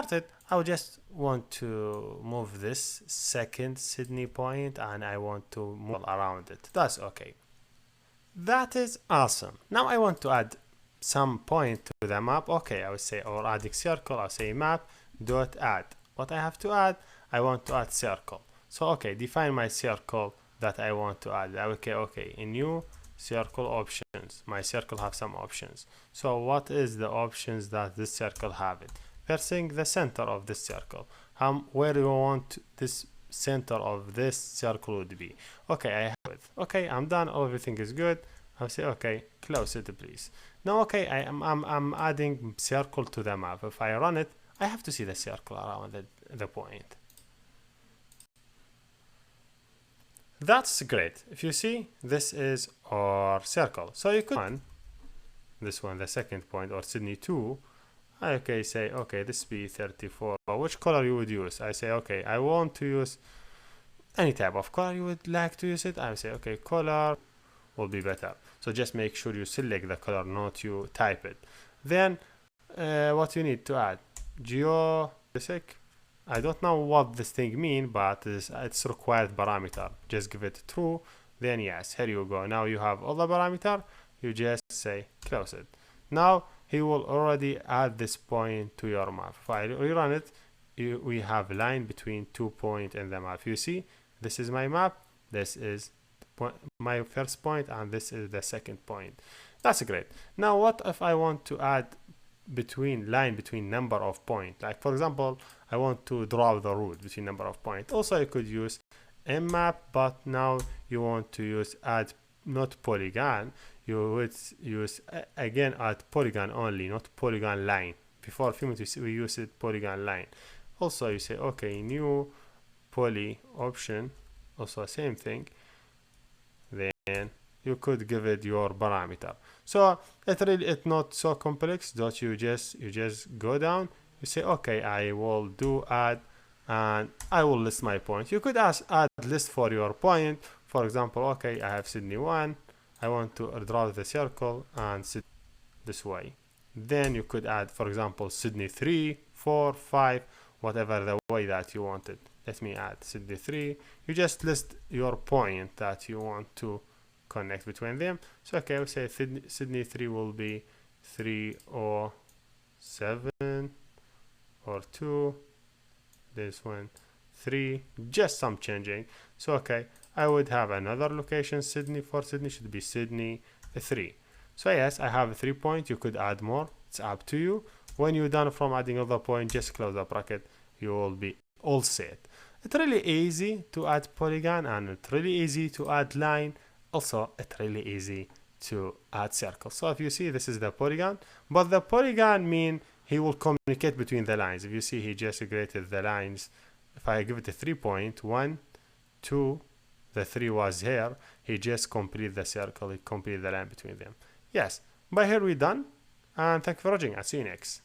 started, I would just want to move this second Sydney point and I want to move around it. That's okay. That is awesome. Now I want to add some point to the map. Okay, I would say, or adding circle, I'll say map dot add. What I have to add, I want to add circle. So okay, define my circle that I want to add. Okay, in new circle options, my circle have some options. So what is the options that this circle have it? First thing, the center of this circle. Where do you want this center of this circle would be? Okay, I have it. Okay, I'm done. Everything is good. I'll say okay, close it please. Now okay, I'm adding circle to the map. If I run it, I have to see the circle around the point. That's great. If you see, this is our circle. So you could run this one, the second point, or Sydney 2. Okay, say okay, this be 34. Which color you would use? I say okay, I want to use any type of color you would like to use it. I say okay, color will be better. So just make sure you select the color, not you type it. Then what you need to add, geodesic. I don't know what this thing mean, but it's required parameter. Just give it true. Then yes, here you go. Now you have all the parameter. You just say close it. Now he will already add this point to your map. If I rerun it, we have line between 2 points in the map. You see, this is my map. This is my first point, and this is the second point. That's great. Now what if I want to add between number of points? Like for example, I want to draw the route between number of points. Also you could use mmap, but now you want to use add, not polygon. You would use again add polygon only, not polygon line. Before a few minutes we used it polygon line. Also you say okay, new poly option, also same thing. Then you could give it your parameter. So it's not so complex. That you just go down. You say okay, I will do add, and I will list my point. You could add list for your point. For example, okay, I have Sydney 1. I want to draw the circle and sit this way. Then you could add, for example, Sydney 3, 4, 5, whatever the way that you want it. Let me add Sydney 3. You just list your point that you want to connect between them. So okay, we'll say Sydney 3 will be 307 or 2. This one 3, just some changing. So okay, I would have another location. Sydney should be Sydney 3. So yes, I have 3 points. You could add more, it's up to you. When you're done from adding all the points, just close the bracket. You will be all set. It's really easy to add polygon, and it's really easy to add line. Also it's really easy to add circle. So if you see, this is the polygon, but the polygon mean he will communicate between the lines. If you see, he just created the lines. If I give it a 3 point, 1, 2, the 3 was here, he just complete the circle, he complete the line between them. Yes, by here we're done, and thank you for watching. I'll see you next.